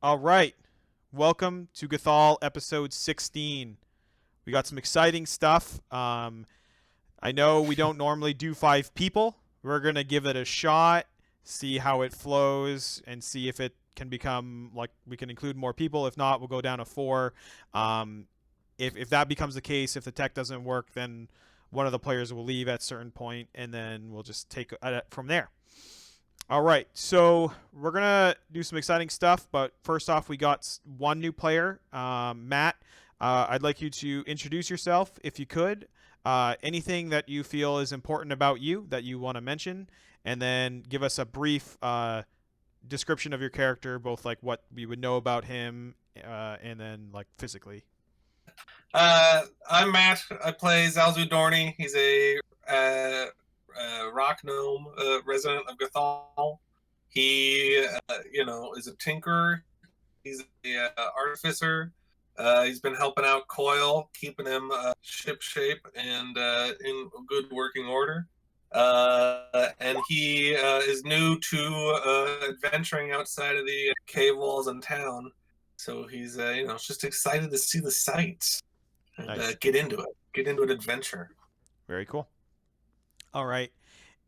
All right. Welcome to Gathol episode 16. We got some exciting stuff. I know we don't normally do 5 people. We're going to give it a shot, see how it flows, and see if it can become like we can include more people. If not, we'll go down to 4. Um, if that becomes the case, if the tech doesn't work, then one of the players will leave at a certain point, and then we'll just take it from there. All right, so we're gonna do some exciting stuff, but first off, we got one new player, Matt. I'd like you to introduce yourself, if you could. Anything that you feel is important about you that you want to mention, and then give us a brief description of your character, both like what we would know about him, and then like physically. I'm Matt. I play Zalzu Dorney. He's a rock gnome resident of Gathol. He, is a tinkerer. He's a artificer. He's been helping out Coil, keeping him ship shape and in good working order. And he is new to adventuring outside of the cave walls in town. So he's, just excited to see the sights and Nice. get into it. Get into an adventure. Very cool. All right.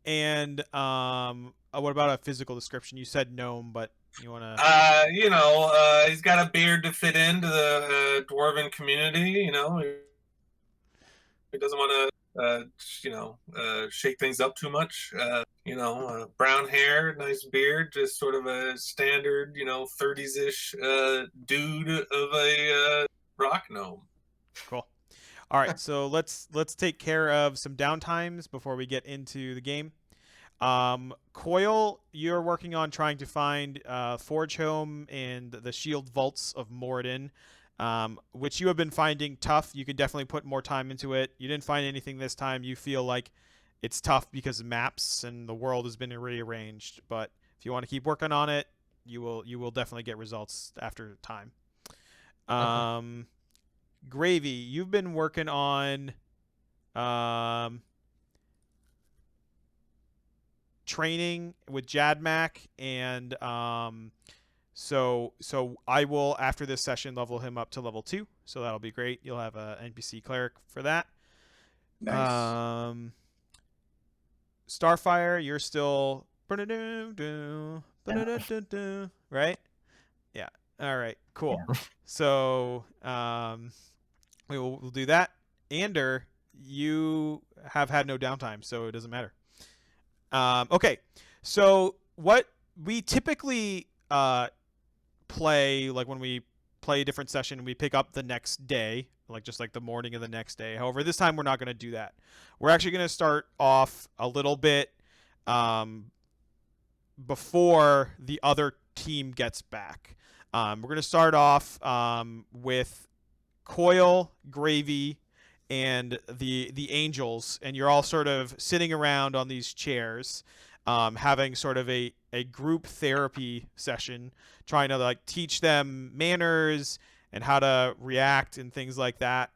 And what about a physical description? You said gnome, but you want to? He's got a beard to fit into the dwarven community. He doesn't want to, shake things up too much. Brown hair, nice beard, just sort of a standard, 30s ish dude of a rock gnome. Cool. All right, so let's take care of some downtimes before we get into the game. Coil, you're working on trying to find Forge Home and the Shield Vaults of Moradin, which you have been finding tough. You could definitely put more time into it. You didn't find anything this time. You feel like it's tough because of maps and the world has been rearranged. But if you want to keep working on it, you will definitely get results after time. Okay. Gravy, you've been working on training with Jadmac, and so I will after this session level him up to level 2, so that'll be great. You'll have a NPC cleric for that. Nice. Starfire, you're still right? Yeah. All right. Cool. Yeah. So we'll do that. Ander, you have had no downtime, so it doesn't matter. Okay, so what we typically play, like when we play a different session, we pick up the next day, like just like the morning of the next day. However, this time we're not going to do that. We're actually going to start off a little bit before the other team gets back. We're going to start off with Coil, Gravy, and the angels, and you're all sort of sitting around on these chairs, having sort of a group therapy session, trying to like teach them manners and how to react and things like that.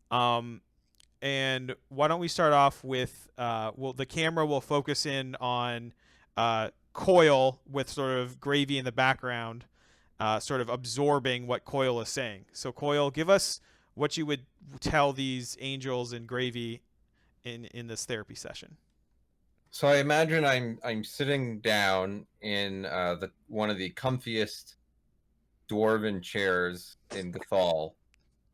And why don't we start off with the camera will focus in on Coil with sort of Gravy in the background, sort of absorbing what Coil is saying. So Coil, give us what you would tell these angels and Gravy in this therapy session. So I imagine I'm sitting down in the one of the comfiest dwarven chairs in Gathol,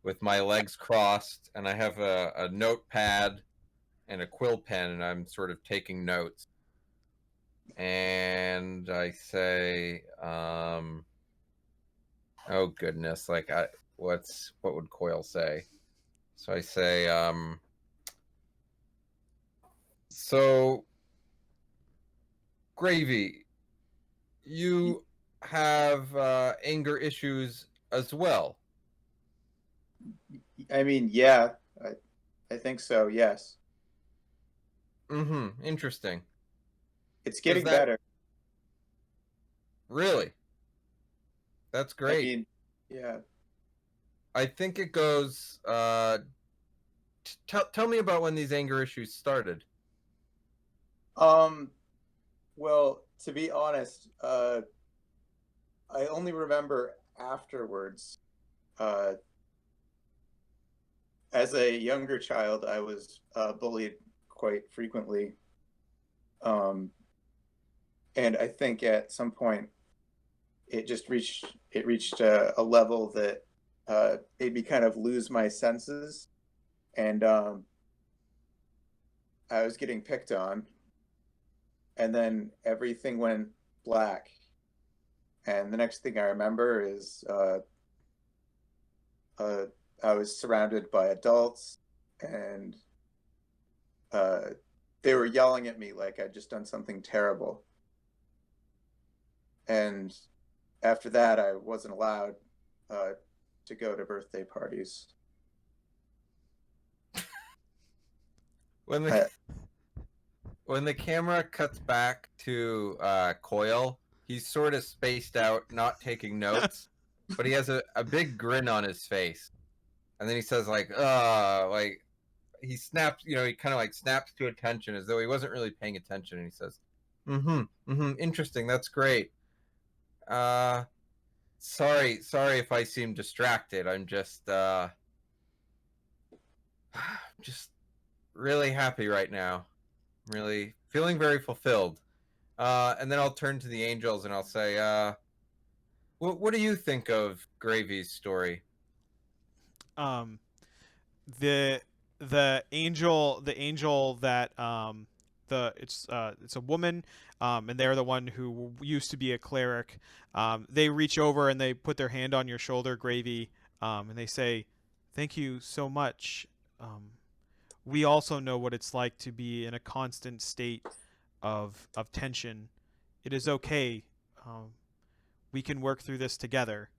with my legs crossed, and I have a notepad and a quill pen, and I'm sort of taking notes. And I say, oh goodness, like what would Coil say? So I say, so Gravy, you have anger issues as well. I mean, yeah, I think so. Yes, Interesting. it's getting that- better. Really? That's great. I mean, yeah. I think it goes. Tell me about when these anger issues started. Well, to be honest, I only remember afterwards, uh, as a younger child, I was bullied quite frequently. And I think at some point it reached a level that made me kind of lose my senses, and I was getting picked on, and then everything went black. And the next thing I remember is uh, I was surrounded by adults, and they were yelling at me like I'd just done something terrible. And after that, I wasn't allowed to go to birthday parties. When the when the camera cuts back to Coil, he's sort of spaced out, not taking notes, but he has a big grin on his face, and then he says like he snaps, he kind of like snaps to attention as though he wasn't really paying attention, and he says, interesting, that's great. Sorry if I seem distracted. I'm just really happy right now. Really feeling very fulfilled. And then I'll turn to the angels and I'll say, what do you think of Gravy's story? The angel that it's a woman, and they're the one who used to be a cleric. They reach over and they put their hand on your shoulder, Gravy, and they say, "Thank you so much. We also know what it's like to be in a constant state of tension. It is okay. We can work through this together."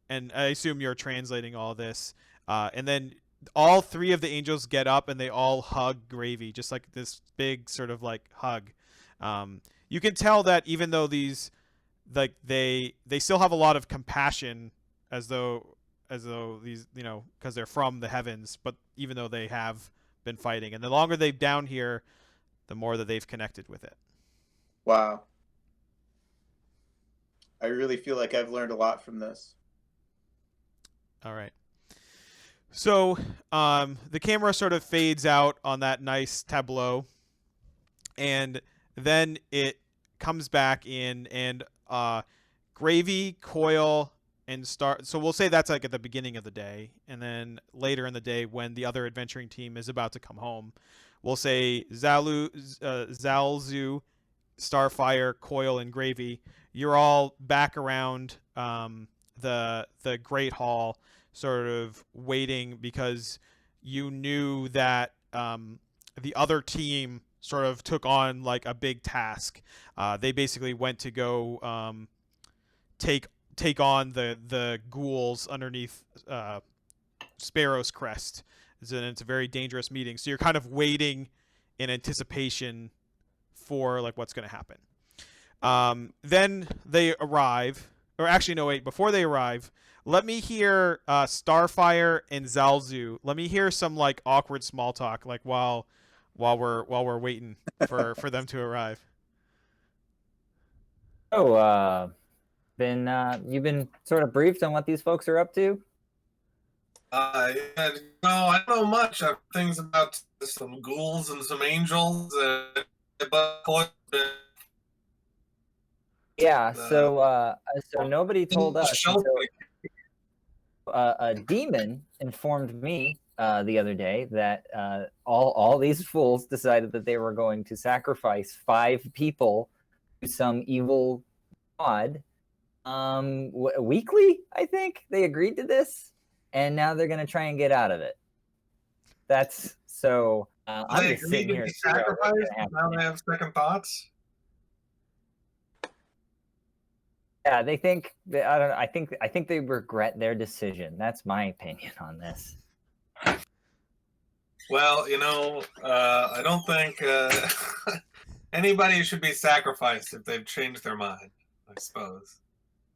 And I assume you're translating all this. And then all three of the angels get up and they all hug Gravy, just like this big sort of like hug. You can tell that even though these, like they still have a lot of compassion, as though these, because they're from the heavens, but even though they have been fighting, and the longer they've down here, the more that they've connected with it. Wow. I really feel like I've learned a lot from this. All right. So the camera sort of fades out on that nice tableau, and then it comes back in, and Gravy, Coil, and Star. So we'll say that's like at the beginning of the day, and then later in the day when the other adventuring team is about to come home, we'll say Zalzu, Starfire, Coil, and Gravy. You're all back around the Great Hall, sort of waiting, because you knew that the other team sort of took on like a big task. They basically went to go take on the ghouls underneath Sparrow's Crest. It's a very dangerous meeting, so you're kind of waiting in anticipation for like what's going to happen. Then they arrive, or actually no, wait, before they arrive, let me hear Starfire and Zalzu. Let me hear some like awkward small talk, like while we're waiting for them to arrive. Oh, you've been sort of briefed on what these folks are up to? No, I don't know much. Things about some ghouls and some angels. Yeah. So nobody told us. A demon informed me the other day that all these fools decided that they were going to sacrifice 5 people to some evil god weekly. I think they agreed to this, and now they're going to try and get out of it. That's so. I'm just sitting here. Now they have second thoughts. Yeah, they think. I don't know. I think they regret their decision. That's my opinion on this. Well, I don't think anybody should be sacrificed if they've changed their mind, I suppose.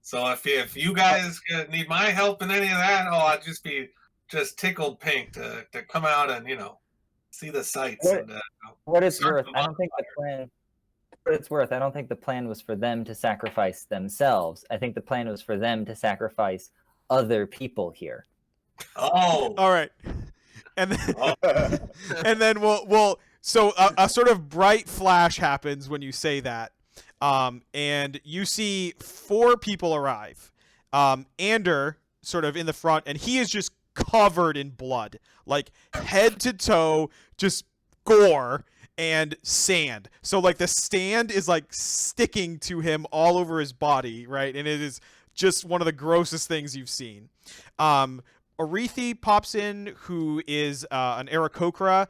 So if you guys need my help in any of that, I'd just be tickled pink to come out and see the sights. What is worth? I don't think the plan. what it's worth, I don't think the plan was for them to sacrifice themselves. I think the plan was for them to sacrifice other people here. Oh, All right. And then, Oh. and then we'll so a sort of bright flash happens when you say that. And you see 4 people arrive. Ander sort of in the front, and he is just covered in blood, like head to toe, just gore and sand. So like the sand is like sticking to him all over his body, right? And it is just one of the grossest things you've seen. Orethi pops in, who is an Aarakocra.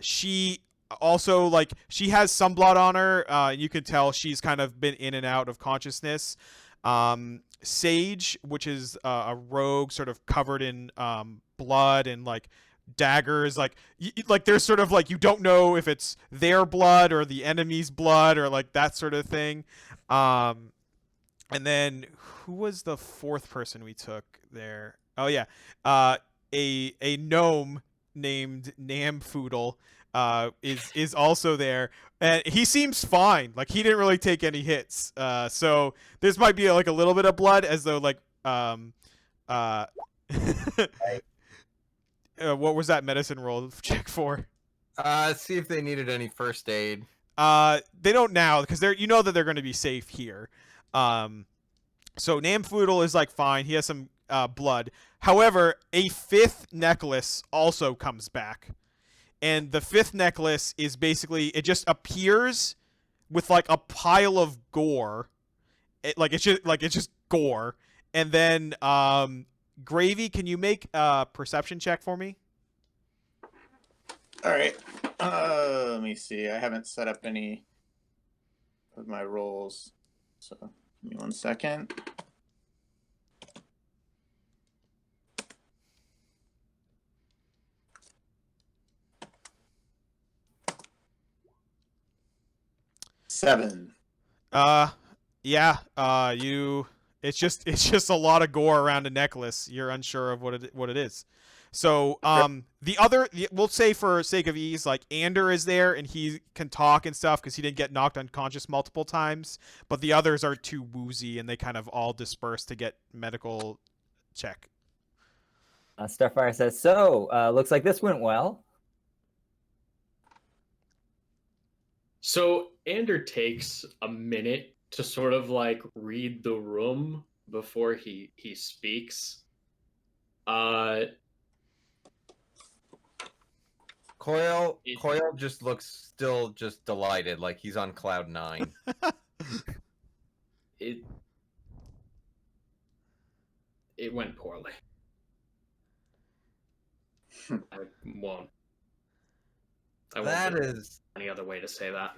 She also, like, she has some blood on her. You can tell she's kind of been in and out of consciousness. Sage, which is a rogue, sort of covered in blood and like daggers, like there's sort of like, you don't know if it's their blood or the enemy's blood or like that sort of thing. And then who was the 4th person we took there? Oh yeah, a gnome named Namfoodle is also there, and he seems fine. Like, he didn't really take any hits. So this might be like a little bit of blood, as though like what was that medicine roll check for? See if they needed any first aid. They don't now, because they're, you know that they're going to be safe here. So Namfoodle is like fine. He has some blood. However, a 5th necklace also comes back, and the 5th necklace is basically, it just appears with like a pile of gore. It's just gore. And then Gravy, can you make a perception check for me? All right. Let me see. I haven't set up any of my rolls, so give me 1 second. Seven. Yeah. It's just a lot of gore around a necklace. You're unsure of what it is. So, we'll say for sake of ease, like, Ander is there and he can talk and stuff because he didn't get knocked unconscious multiple times, but the others are too woozy and they kind of all disperse to get medical check. Starfire says, so, looks like this went well. So Ander takes a minute to sort of like read the room before he speaks. Coil just looks still just delighted, like he's on cloud 9. It went poorly. I won't. That give is, any other way to say that.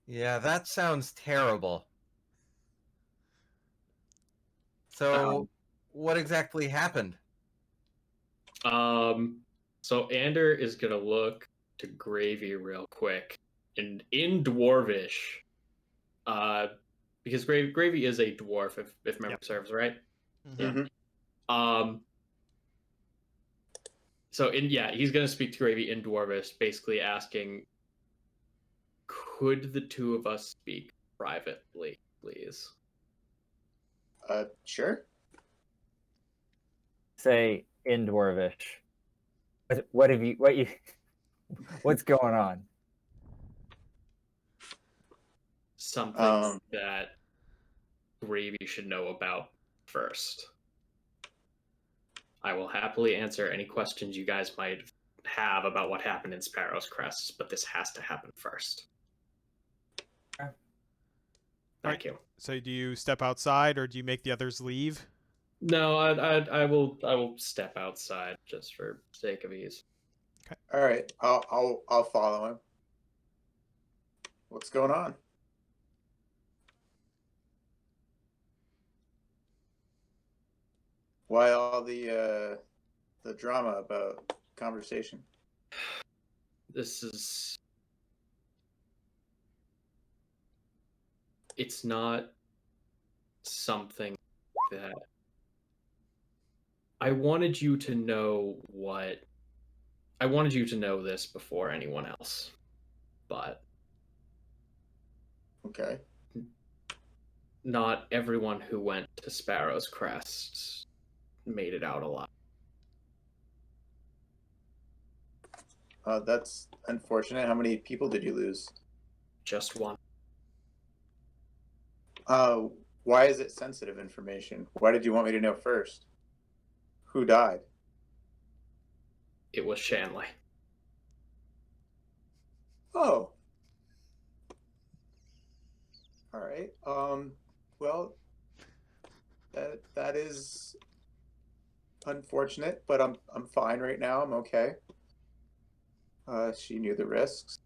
yeah, that sounds terrible. So, what exactly happened? So Ander is gonna look to Gravy real quick, and in Dwarvish, because Gravy is a dwarf, if memory serves, right? Mm-hmm. Yeah. So he's gonna speak to Gravy in Dwarvish, basically asking, could the two of us speak privately, please? Sure. Say in Dwarvish. What's going on? Something that Gravy should know about first. I will happily answer any questions you guys might have about what happened in Sparrow's Crest, but this has to happen first. Thank you. So do you step outside or do you make the others leave? No, I will step outside just for sake of ease. Okay. All right. I'll follow him. What's going on? Why all the drama about conversation? It's not something that I wanted you to know this before anyone else, but Okay. Not everyone who went to Sparrow's Crest made it out alive. That's unfortunate. How many people did you lose? Just one. Why is it sensitive information? Why did you want me to know first? Who died? It was Shanley. Oh. All right. Well, that is unfortunate, but I'm fine right now. I'm okay. She knew the risks.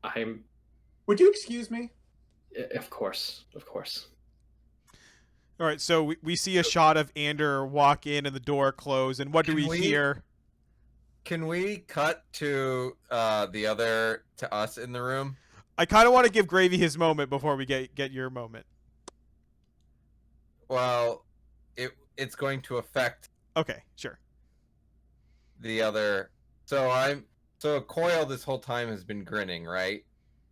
I'm. Would you excuse me? Of course. All right, so we see a shot of Ander walk in and the door close, and what do we hear? Can we cut to to us in the room? I kind of want to give Gravy his moment before we get your moment. Well, it's going to affect Okay, sure. the other. So Coil this whole time has been grinning, right?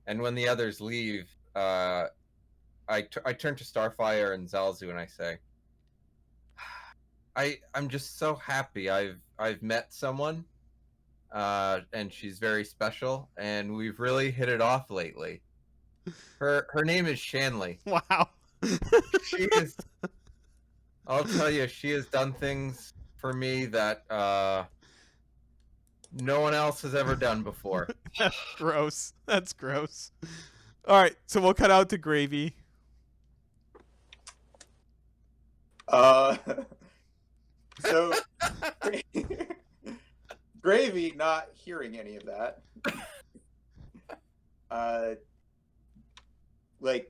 And when the others leave, I turn to Starfire and Zalzu and I say, I'm just so happy I've met someone, and she's very special, and we've really hit it off lately. Her name is Shanley. Wow. She is. I'll tell you, she has done things for me that no one else has ever done before. That's gross. That's gross. All right, so we'll cut out to Gravy. So Gravy, not hearing any of that,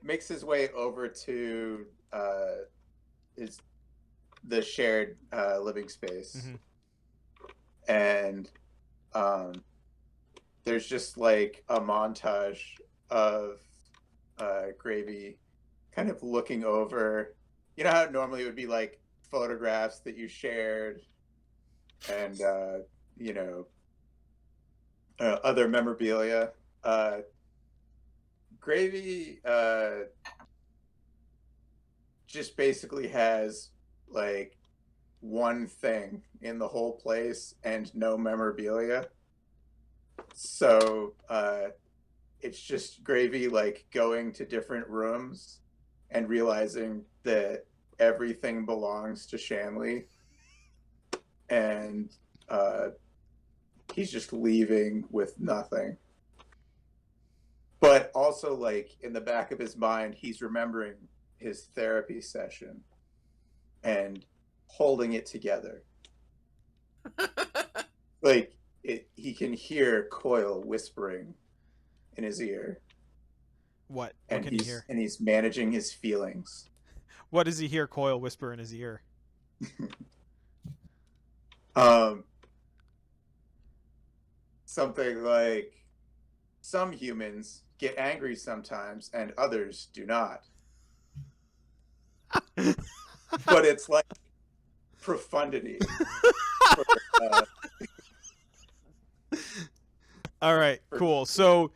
makes his way over to the shared living space, and there's just like a montage of Gravy kind of looking over. You know how normally it would be like photographs that you shared and other memorabilia. Gravy just basically has like one thing in the whole place and no memorabilia. So it's just Gravy like going to different rooms and realizing that everything belongs to Shanley, and he's just leaving with nothing. But also, like, in the back of his mind, he's remembering his therapy session and holding it together. Like, he can hear Coil whispering in his ear. What? And What can he hear? And he's managing his feelings. What does he hear Coil whisper in his ear? Something like, some humans get angry sometimes and others do not. But it's like profundity. All right, cool. So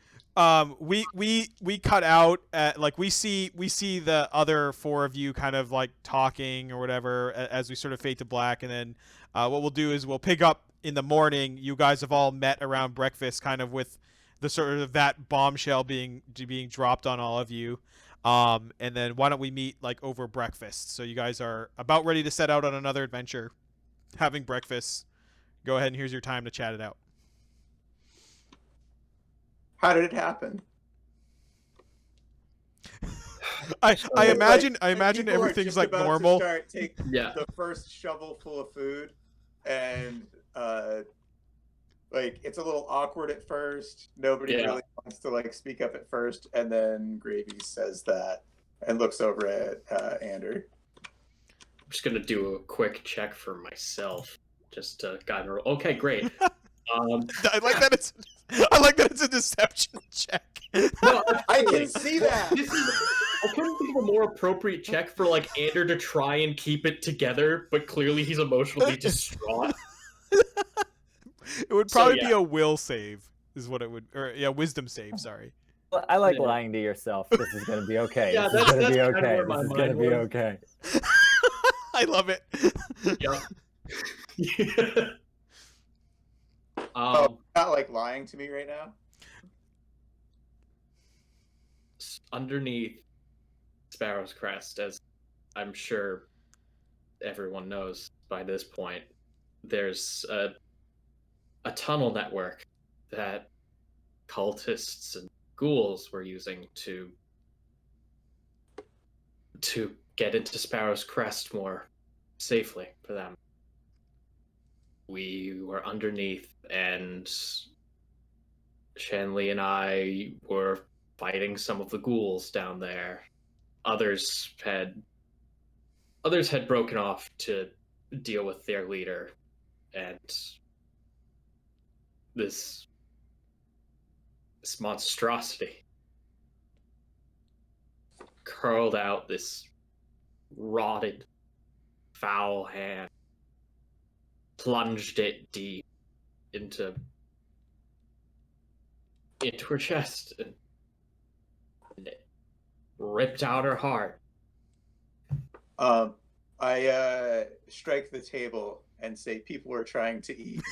we cut out at, like, we see the other four of you kind of like talking or whatever as we sort of fade to black, and then what we'll do is we'll pick up in the morning. You guys have all met around breakfast, kind of with the sort of that bombshell being dropped on all of you, and then why don't we meet like over breakfast? So you guys are about ready to set out on another adventure, having breakfast. Go ahead, and here's your time to chat it out. How did it happen? I imagine people are everything's just like about normal. To take Yeah. the first shovel full of food, and like it's a little awkward at first. Nobody really wants to like speak up at first, and then Gravy says that and looks over at Ander. I'm just gonna do a quick check for myself, just to guide her. Okay, great. I like that it's a deception check. No, I can see that. I couldn't think of a more appropriate check for like Ander to try and keep it together, but clearly he's emotionally distraught. It would probably be a will save, is what it would, or wisdom save. Sorry. Well, I like Yeah. lying to yourself. This is gonna be okay. Yeah, this is gonna be that's kinda okay. where my This is gonna mind be was. okay. I love it. Yep. Oh, not like lying to me right now. Underneath Sparrow's Crest, as I'm sure everyone knows by this point, there's a tunnel network that cultists and ghouls were using to get into Sparrow's Crest more safely for them. We were underneath, and Shanley and I were fighting some of the ghouls down there. Others had broken off to deal with their leader, and this monstrosity curled out this rotted, foul hand, plunged it deep into her chest, and it ripped out her heart. I strike the table and say, "People are trying to eat."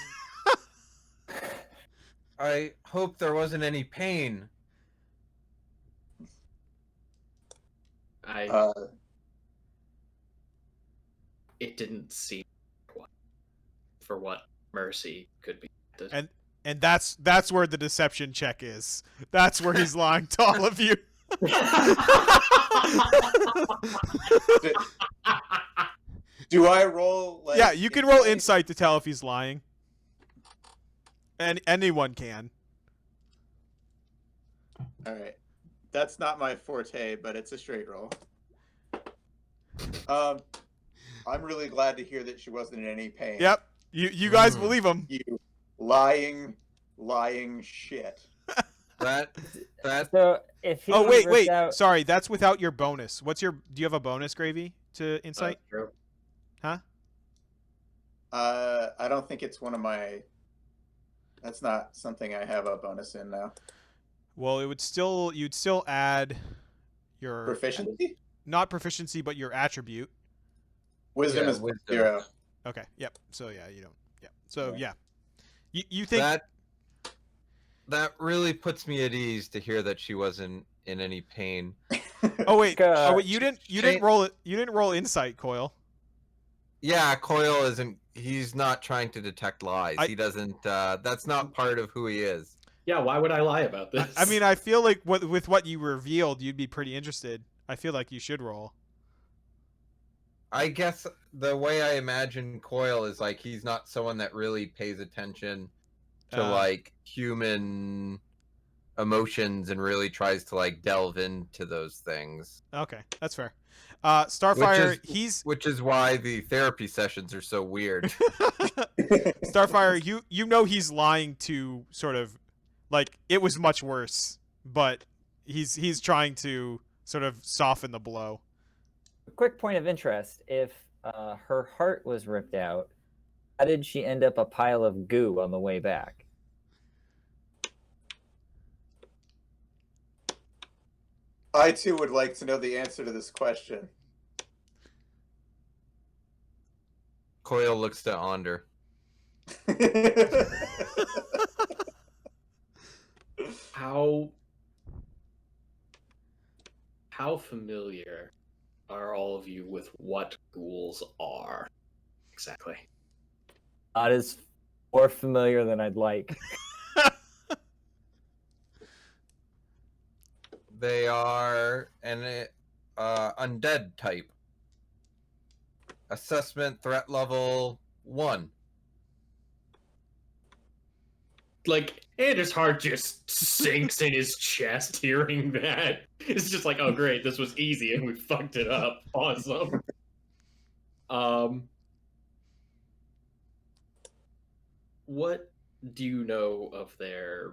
I hope there wasn't any pain. It didn't seem for what mercy could be. And that's where the deception check is. That's where he's lying to all of you. Do I roll? Like, Yeah, you can roll insight to tell if he's lying. And anyone can. All right, that's not my forte, but it's a straight roll. I'm really glad to hear that she wasn't in any pain. Yep. You guys believe him. You lying shit. That So if he Oh wait. ripped out, Sorry, that's without your bonus. Do you have a bonus, Gravy, to insight? True. Huh? I don't think it's one of my. That's not something I have a bonus in now. Well, you'd still add your Proficiency? not proficiency, but your attribute. Wisdom Yeah, is wisdom. 0. Okay. Yep. So yeah, you don't. Yeah. So Yeah. yeah. You think that really puts me at ease to hear that she wasn't in any pain. Oh wait. You didn't Shane- roll it. You didn't roll insight, Coil. Yeah, Coyle isn't. He's not trying to detect lies. He doesn't. That's not part of who he is. Yeah, why would I lie about this? I mean, I feel like with what you revealed, you'd be pretty interested. I feel like you should roll. I guess the way I imagine Coyle is like he's not someone that really pays attention to like human emotions and really tries to like delve into those things. Okay, that's fair. Starfire, which is why the therapy sessions are so weird. Starfire, you know he's lying to sort of like it was much worse, but he's trying to sort of soften the blow. quick point of interest: if her heart was ripped out, how did she end up a pile of goo on the way back? I too would like to know the answer to this question. Coyle looks to Onder. How familiar are all of you with what ghouls are exactly? Not as more familiar than I'd like. They are an undead type. Assessment threat level 1. Like, Anders' heart just sinks in his chest hearing that. It's just like, oh great, this was easy and we fucked it up. Awesome. What do you know of their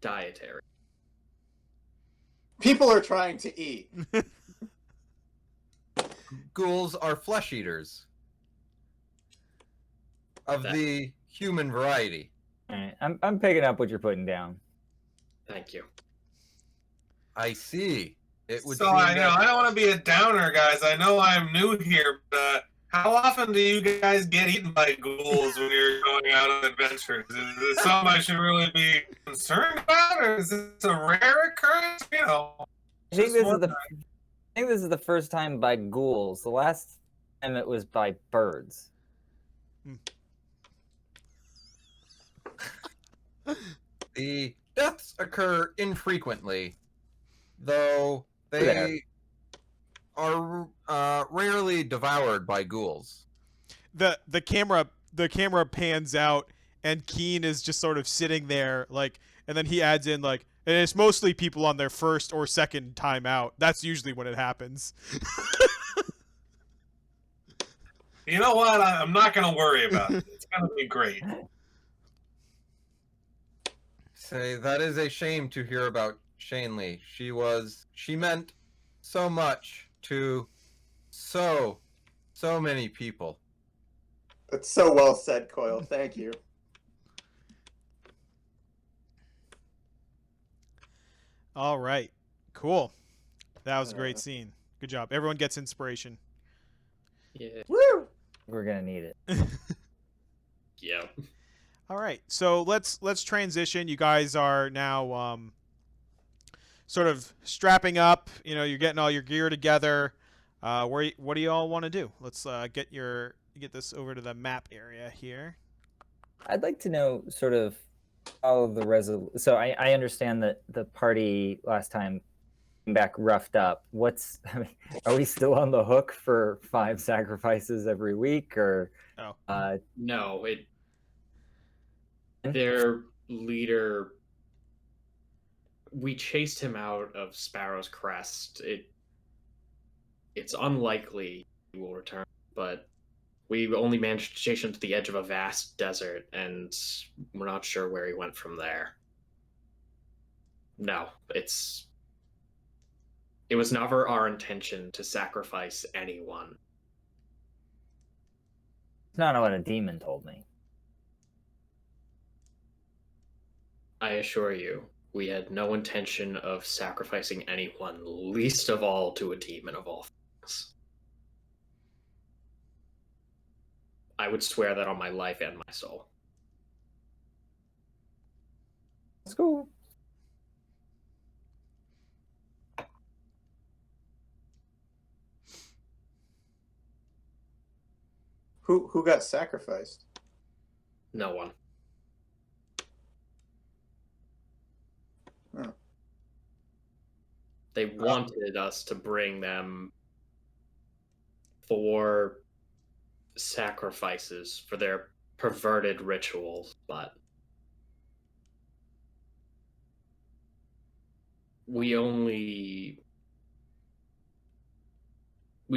dietary? People are trying to eat. Ghouls are flesh eaters of the human variety. All right, I'm picking up what you're putting down. Thank you. I see. It would So seem I that don't want to be a downer, guys. I know I'm new here, but how often do you guys get eaten by ghouls when you're going out on adventures? Is this something I should really be concerned about, or is this a rare occurrence? I think Just this is one the I think this is the first time by ghouls. The last time it was by birds. the deaths occur infrequently, though There. they are rarely devoured by ghouls. The camera pans out, and Keen is just sort of sitting there, like, and then he adds in like, and it's mostly people on their first or second time out. That's usually when it happens. You know what? I'm not going to worry about it. It's going to be great. Say, that is a shame to hear about Shanley. She meant so much to so many people. That's so well said, Coyle. Thank you. All right, cool. That was a great scene. Good job. Everyone gets inspiration. Yeah. Woo! We're gonna need it. Yeah. All right, so let's transition. You guys are now sort of strapping up. You know, you're getting all your gear together. What do you all want to do? Let's get this over to the map area here. I'd like to know sort of how the So I understand that the party last time came back roughed up. Are we still on the hook for 5 sacrifices every week, or? Oh. No, their leader. We chased him out of Sparrow's Crest. It's unlikely he will return, but we only managed to chase him to the edge of a vast desert, and we're not sure where he went from there. No, it was never our intention to sacrifice anyone. It's not what a demon told me. I assure you, we had no intention of sacrificing anyone, least of all to a demon of all things. I would swear that on my life and my soul. Let's go. Who got sacrificed? No one. Oh. They wanted us to bring them 4 sacrifices for their perverted rituals, but we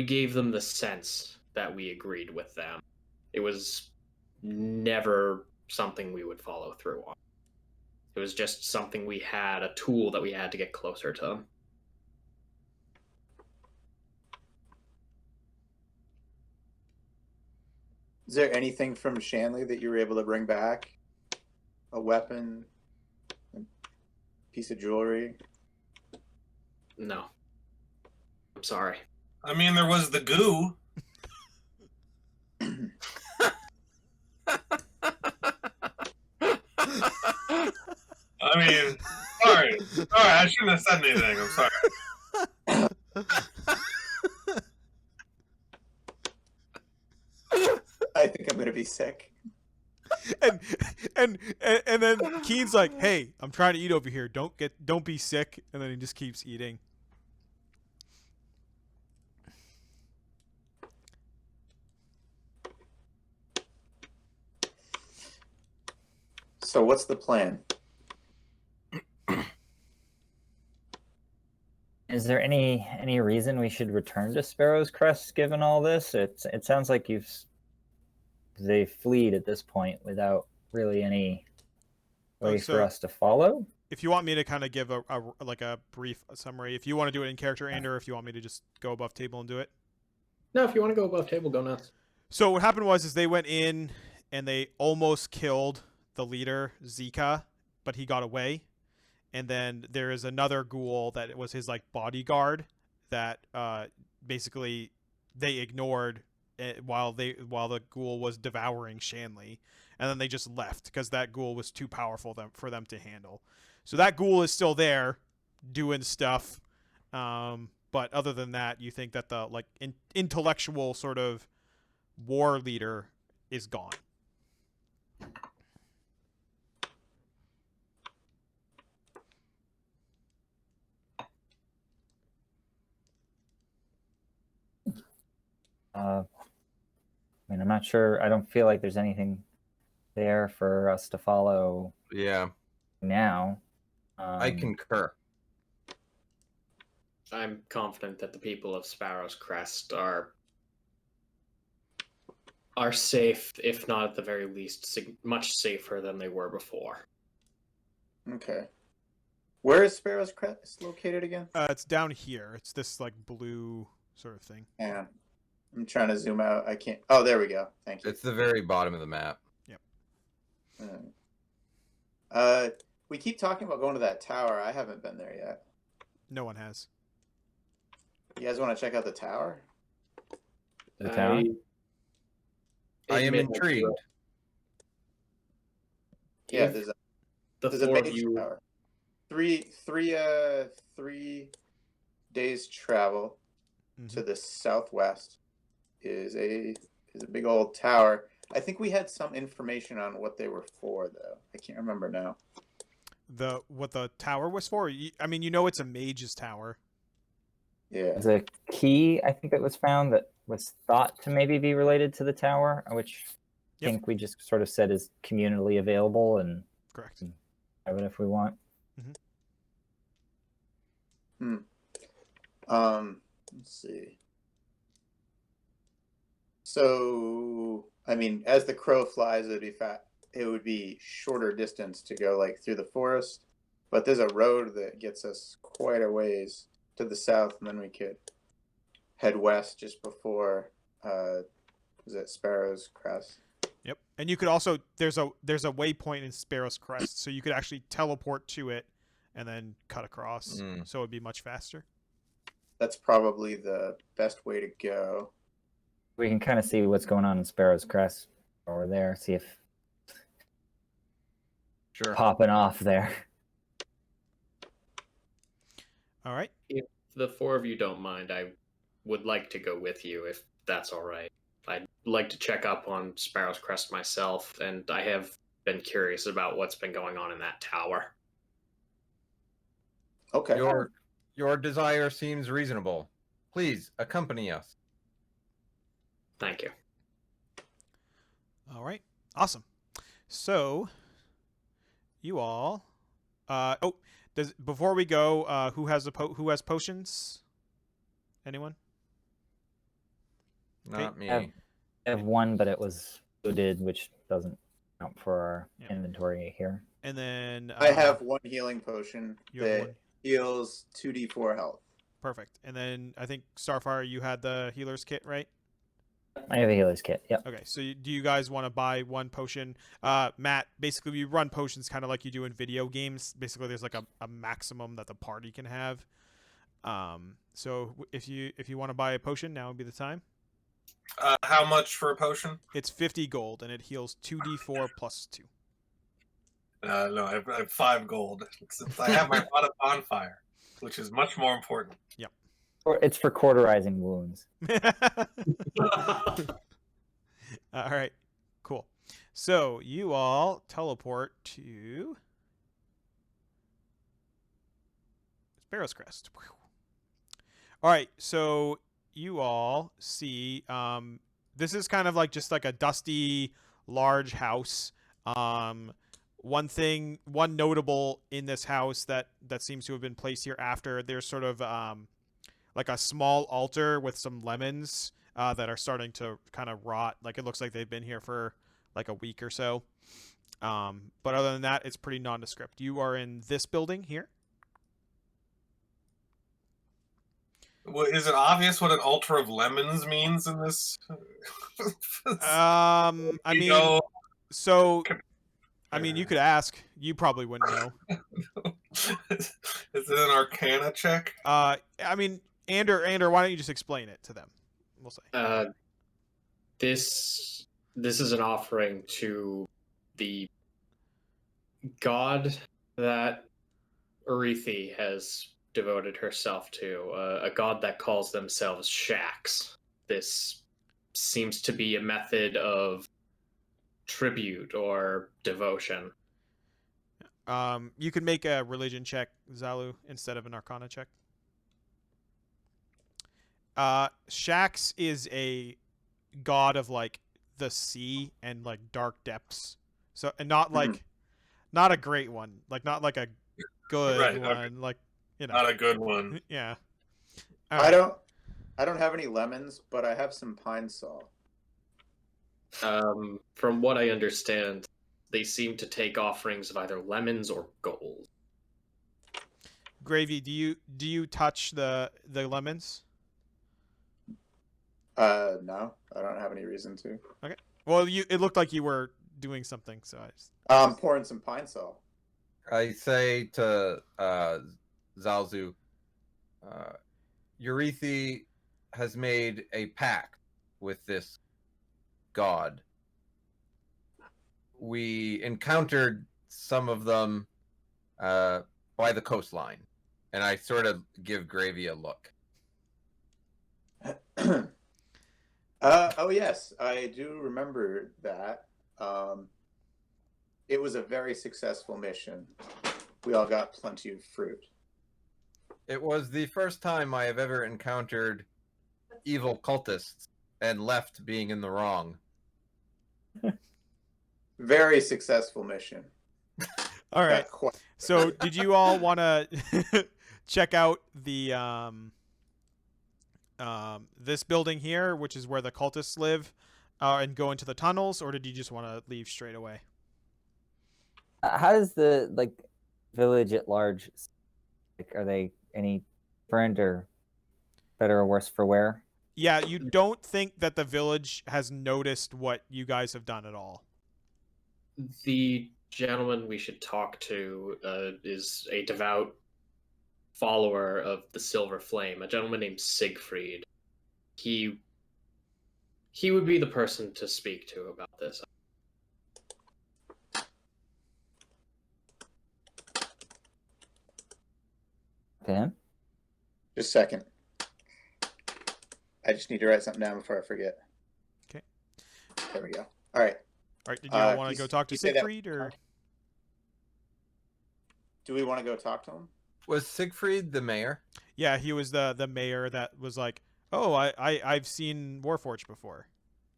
gave them the sense that we agreed with them. It was never something we would follow through on. It was just something we had, a tool that we had to get closer to them. Is there anything from Shanley that you were able to bring back? A weapon? A piece of jewelry? No. I'm sorry. I mean, there was the goo. I mean, sorry. I shouldn't have said anything. I'm sorry. I think I'm gonna be sick. and then Keen's like, "Hey, I'm trying to eat over here. Don't be sick." And then he just keeps eating. So what's the plan? Is there any reason we should return to Sparrow's Crest given all this? It sounds like they fleed at this point without really any way so for us to follow. If you want me to kind of give a brief summary, if you want to do it in character, or if you want me to just go above table and do it. No, if you want to go above table, go nuts. So what happened was they went in and they almost killed the leader, Zika, but he got away. and then there is another ghoul that was his like bodyguard that basically they ignored while the ghoul was devouring Shanley, and then they just left because that ghoul was too powerful for them to handle. So that ghoul is still there, doing stuff. But other than that, you think that the like intellectual sort of war leader is gone. I mean, I'm not sure. I don't feel like there's anything there for us to follow Yeah, now. I concur. I'm confident that the people of Sparrow's Crest are safe, if not at the very least, much safer than they were before. Okay. Where is Sparrow's Crest located again? It's down here. It's this like blue sort of thing. Yeah. I'm trying to zoom out. I can't. Oh, there we go. Thank you. It's the very bottom of the map. We keep talking about going to that tower. I haven't been there yet. No one has. You guys want to check out the tower? The town? I am admit that intrigued. Yeah, If there's the a four of base you, tower. Three days travel to the southwest is a big old tower. I think we had some information on what they were for, though. I can't remember now. What the tower was for? I mean, you know, it's a mage's tower. Yeah. There's a key, I think, that was found that was thought to maybe be related to the tower, which I think we just sort of said is communally available and Correct. have it if we want. Let's see. So, I mean, as the crow flies, it would be shorter distance to go like through the forest, but there's a road that gets us quite a ways to the south, and then we could head west just before is it Sparrow's Crest? Yep. And you could also there's a waypoint in Sparrow's Crest, so you could actually teleport to it and then cut across. So it'd be much faster. That's probably the best way to go. We can kind of see what's going on in Sparrow's Crest over there, see if Sure. popping off there. All right. if the four of you don't mind, I would like to go with you if that's all right. I'd like to check up on Sparrow's Crest myself, and I have been curious about what's been going on in that tower. Okay. Your desire seems reasonable. Please accompany us. Thank you. All right. Awesome. So, you all. Before we go, who has potions? Anyone? Not me. I have one, but it was looted, which doesn't count for our Yeah. inventory here. And then I have one healing potion You have that one. heals 2d4 health. Perfect. And then I think Starfire, you had the healer's kit, right? I have a healer's kit. Yep. Okay. So do you guys want to buy one potion? Matt, basically, you run potions kind of like you do in video games. Basically, there's like a maximum that the party can have. So if you want to buy a potion, now would be the time. How much for a potion? It's 50 gold, and it heals 2d4 plus 2. No, I have 5 gold. Since I have my pot of bonfire, which is much more important. Or it's for cauterizing wounds. All right, cool. So you all teleport to Sparrow's Crest. All right, so you all see this is kind of like just like a dusty, large house. One notable in this house that seems to have been placed here after, there's sort of like a small altar with some lemons that are starting to kind of rot. Like it looks like they've been here for like a week or so. But other than that, it's pretty nondescript. You are in this building here. Well, is it obvious what an altar of lemons means in this? I You mean, know, so I mean, you could ask. You probably wouldn't know. Is it an Arcana check? I mean, Ander, why don't you just explain it to them? We'll say. This is an offering to the god that Urethi has devoted herself to, a god that calls themselves Shax. This seems to be a method of tribute or devotion. You can make a religion check, Zalu, instead of an Arcana check. Shax is a god of like the sea and like dark depths. So, and not like, not a great one, like not like a good Right, one, okay. like Not a good one. yeah. I don't have any lemons, but I have some pine saw. From what I understand, they seem to take offerings of either lemons or gold. Gravy, do you touch the lemons? No, I don't have any reason to. Okay. Well, it looked like you were doing something, so I just... I'm pouring some pine saw. I say to Zalzu, Eurythi has made a pact with this god. We encountered some of them by the coastline, and I sort of give Gravy a look. Oh yes, I do remember that. It was a very successful mission. We all got plenty of fruit. It was the first time I have ever encountered evil cultists and left being in the wrong. Very successful mission. All right. Quite... So, did you all want to check out the this building here, which is where the cultists live, and go into the tunnels, or did you just want to leave straight away? How does the village at large? Are they any different or better or worse for wear? Yeah, you don't think that the village has noticed what you guys have done at all. The gentleman we should talk to is a devout follower of the Silver Flame, a gentleman named Siegfried. He would be the person to speak to about this. Him? Just a second. I just need to write something down before I forget. Okay. There we go. All right. All right. Did you all want to go talk to Siegfried, or do we want to go talk to him? Was Siegfried the mayor? Yeah, he was the mayor that was like, oh, I've seen Warforged before.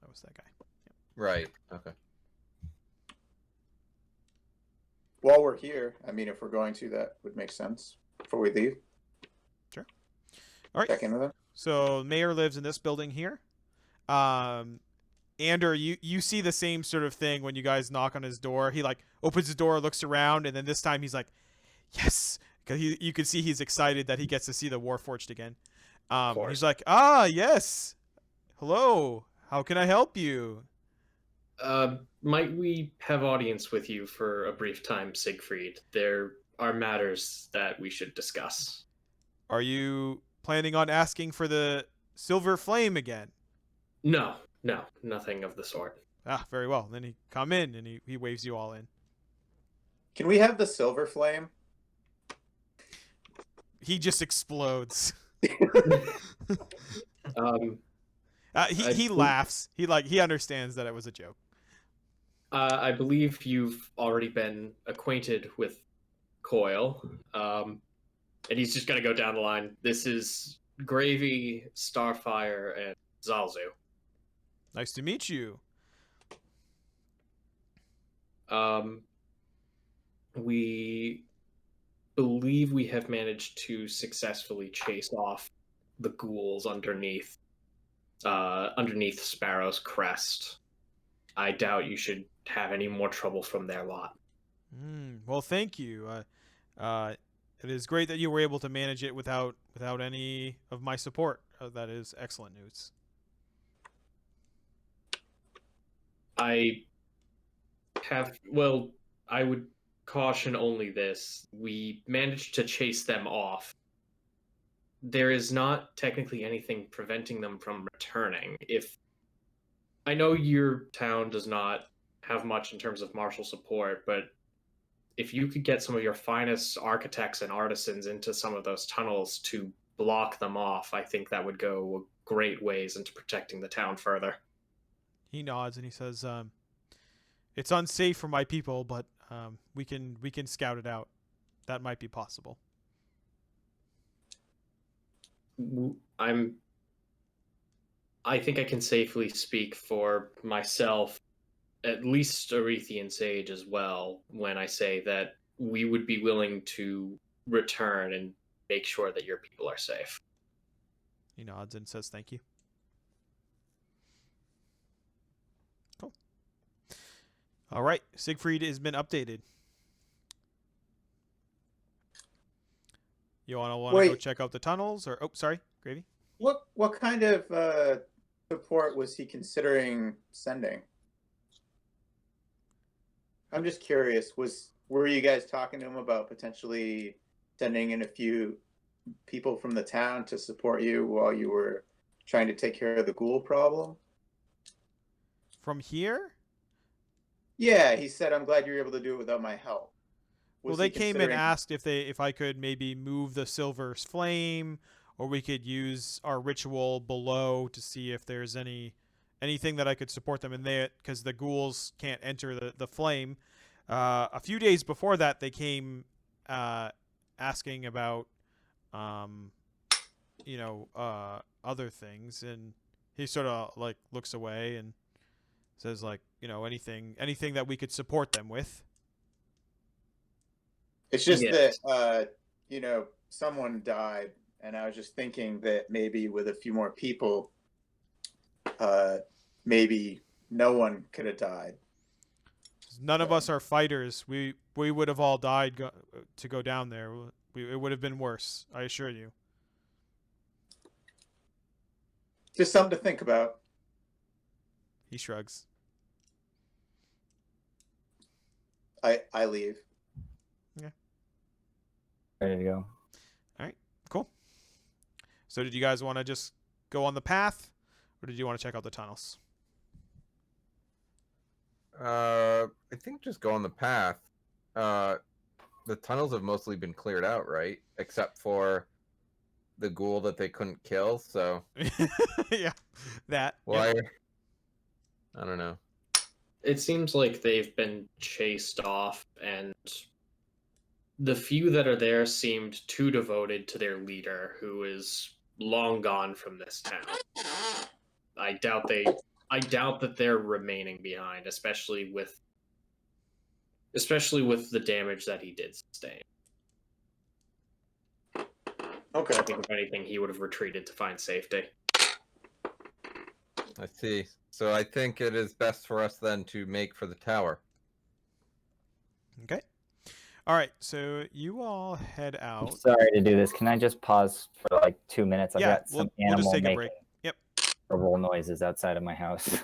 That was that guy. Yep. Right. Okay. While we're here, I mean, if we're going to, that would make sense before we leave. Sure. All right. Check in with him. So mayor lives in this building here. Ander, you see the same sort of thing when you guys knock on his door. He like opens the door, looks around, and then this time he's like, yes, because you can see he's excited that he gets to see the Warforged again. He's like, yes, hello, how can I help you? Might we have audience with you for a brief time, Siegfried? There are matters that we should discuss. Are you planning on asking for the Silver Flame again? No, nothing of the sort. Ah, very well. Then he come in and he waves you all in. Can we have the Silver Flame? He just explodes. He laughs. He understands that it was a joke. I believe you've already been acquainted with Coil, and he's just gonna go down the line. This is Gravy, Starfire, and Zalzu. Nice to meet you. We believe we have managed to successfully chase off the ghouls underneath Sparrow's crest. I doubt you should have any more trouble from their lot. Well, thank you. It is great that you were able to manage it without any of my support. That is excellent news. I would caution only this. We managed to chase them off. There is not technically anything preventing them from returning. If I know your town does not have much in terms of martial support, but if you could get some of your finest architects and artisans into some of those tunnels to block them off, I think that would go great ways into protecting the town further. He nods and he says, "It's unsafe for my people, but we can scout it out. That might be possible." I think I can safely speak for myself, at least Arethian Sage as well, when I say that we would be willing to return and make sure that your people are safe. He nods and says, "Thank you." Cool. All right, Siegfried has been updated. You want to go Wait. check out the tunnels, or sorry, Gravy? What kind of support was he considering sending? I'm just curious. Were you guys talking to him about potentially sending in a few people from the town to support you while you were trying to take care of the ghoul problem? From here? Yeah, he said, "I'm glad you were able to do it without my help." Well, they came and asked if I could maybe move the silver flame, or we could use our ritual below to see if there's anything that I could support them in there, because the ghouls can't enter the flame. A few days before that, they came asking about other things, and he sort of like looks away and says, like, anything that we could support them with. It's just Yes. that someone died, and I was just thinking that maybe with a few more people, maybe no one could have died. None of us are fighters. We would have all died to go down there. It would have been worse, I assure you. Just something to think about. He shrugs. I leave. Ready to go. All right, cool. So did you guys want to just go on the path, or did you want to check out the tunnels? I think just go on the path. The tunnels have mostly been cleared out, right? Except for the ghoul that they couldn't kill. So Yeah, that. why? Yep. I don't know. It seems like they've been chased off, and the few that are there seemed too devoted to their leader, who is long gone from this town. I doubt that they're remaining behind, especially with the damage that he did sustain. Okay. I think if anything, he would have retreated to find safety. I see. So I think it is best for us then to make for the tower. Okay. All right. So you all head I'm out. sorry to do this. Can I just pause for like 2 minutes? I've Yeah, got some we'll just animal take a making break. Yep. horrible noises outside of my house.